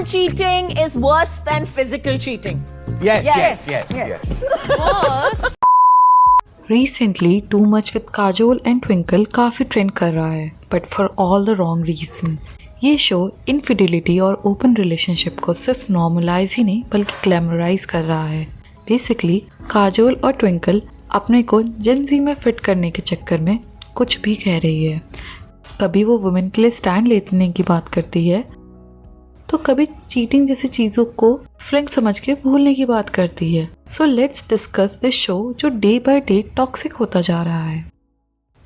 Digital cheating is worse than physical cheating. Yes. Boss. Recently, Too Much with Kajol and Twinkle काफ़ी trend कर रहा है, but for all the wrong reasons. ये show infidelity और open relationship को सिर्फ normalise ही नहीं बल्कि ग्लैमराइज कर रहा है। बेसिकली काजोल और ट्विंकल अपने को जेन-ज़ी में फिट करने के चक्कर में कुछ भी कह रही है। कभी वो वुमेन के लिए स्टैंड लेने की बात करती है, तो कभी चीटिंग जैसी चीज़ों को फ्लिंग समझ के भूलने की बात करती है। So let's discuss this show जो डे बाय डे टॉक्सिक होता जा रहा है।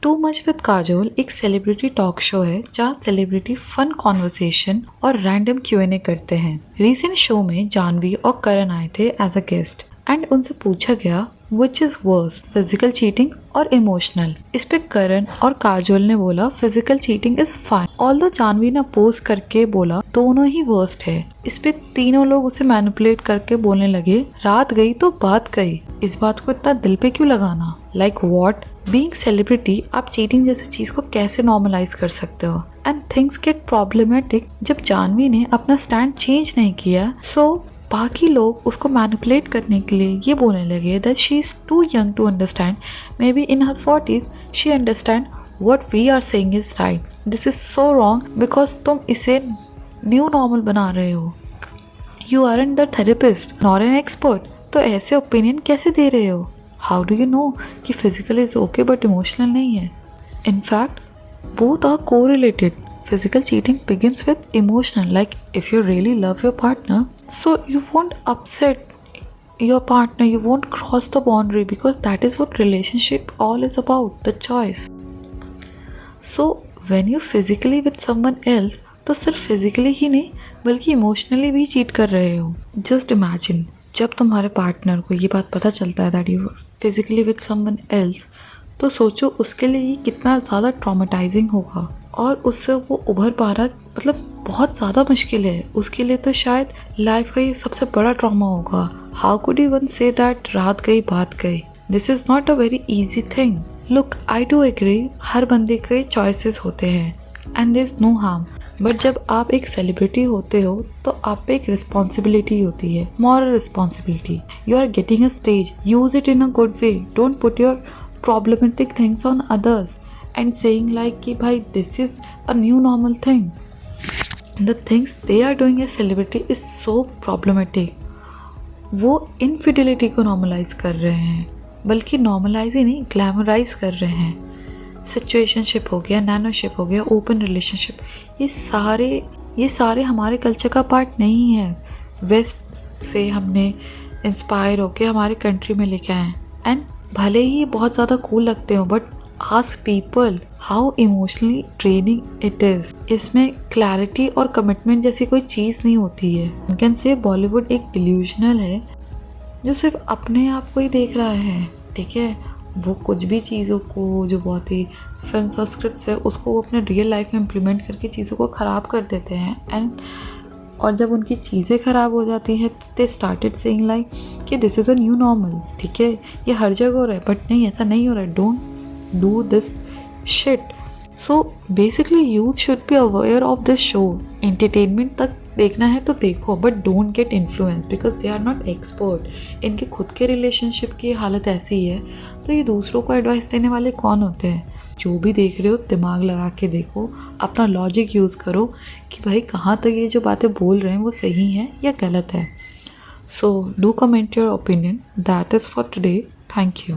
टू मच विद काजोल एक सेलिब्रिटी टॉक शो है जहाँ सेलिब्रिटी फन कॉन्वर्सेशन और रैंडम Q&A करते हैं। रीसेंट शो में जानवी और करण आए थे एज अ गेस्ट एंड उनसे पूछा गया which is worse, physical cheating और इमोशनल। इस पे करण और काजोल ने बोला physical cheating is fine, although Janhvi ने अपोज करके बोला दोनों ही वर्स्ट है। इस पे तीनों लोग उसे मैनिपुलेट करके बोलने लगे रात गई तो बात गई, इस बात को इतना दिल पे क्यों लगाना। लाइक व्हाट, बीइंग सेलिब्रिटी आप चीटिंग जैसी चीज को कैसे नॉर्मलाइज कर सकते हो। एंड थिंग्स गेट प्रॉब्लमेटिक जब जानवी ने अपना स्टैंड चेंज नहीं किया। सो बाकी लोग उसको मैनिपुलेट करने के लिए ये बोलने लगे that she is too young to understand, maybe in her 40s she understand what we are saying is right, this is so wrong because तुम इसे न्यू नॉर्मल बना रहे हो। You are an the therapist not an expert, तो ऐसे opinion कैसे दे रहे हो। हाउ डू यू नो कि physical is okay but emotional नहीं है। In fact both are correlated. Physical cheating begins with emotional, like if you really love your partner, so you won't upset your partner, you won't cross the boundary because that is what relationship all is about, the choice. So when you physically with someone else, तो सिर्फ physically ही नहीं बल्कि emotionally भी cheat कर रहे हो। Just imagine जब तुम्हारे पार्टनर को ये बात पता चलता है that you are physically with someone else, तो सोचो उसके लिए ये कितना ज़्यादा ट्रॉमेटाइजिंग होगा और उससे वो उभर पाना मतलब बहुत ज़्यादा मुश्किल है। उसके लिए तो शायद लाइफ का ये सबसे बड़ा ट्रॉमा होगा। How could you one say that रात गई बात गई, this is not a very easy thing. Look I do agree हर बंदे के चॉइसेस होते हैं and there is no harm, but जब आप एक सेलिब्रिटी होते हो तो आप पे एक रिस्पॉन्सिबिलिटी होती है, moral responsibility. You are getting a stage, use it in a good way, don't put your problematic things on others and saying like कि भाई this is a new normal thing. The things they are doing as celebrity is so problematic. वो infidelity को normalize कर रहे हैं, बल्कि normalize ही नहीं glamorize कर रहे हैं। situationship हो गया, nanoship हो गया, open relationship, ये सारे हमारे कल्चर का पार्ट नहीं है। वेस्ट से हमने इंस्पायर होके हमारे कंट्री में लेके आए एंड भले ही बहुत ज़्यादा कूल लगते हो but ask people how emotionally draining it is. इसमें क्लैरिटी और कमिटमेंट जैसी कोई चीज़ नहीं होती है। यू कैन से बॉलीवुड एक डिल्यूजनल है जो सिर्फ अपने आप को ही देख रहा है, ठीक है। वो कुछ भी चीज़ों को जो बहुत ही फिल्म्स और स्क्रिप्ट्स है उसको वो अपने रियल लाइफ में इम्प्लीमेंट करके चीज़ों को ख़राब कर देते हैं एंड और जब उनकी चीज़ें ख़राब हो जाती हैं दे स्टार्टेड सेइंग लाइक कि this is a new normal, ठीक है ये हर जगह हो रहा है, बट नहीं ऐसा नहीं हो रहा है, don't do this shit. So basically youth should be aware of this show. Entertainment तक देखना है तो देखो but don't get influence because they are not expert. इनके खुद के रिलेशनशिप की हालत ऐसी है तो ये दूसरों को एडवाइस देने वाले कौन होते हैं। जो भी देख रहे हो दिमाग लगा के देखो, अपना लॉजिक यूज़ करो कि भाई कहाँ तक ये जो बातें बोल रहे हैं वो सही है या गलत है। So do comment your opinion. That is for today. Thank you.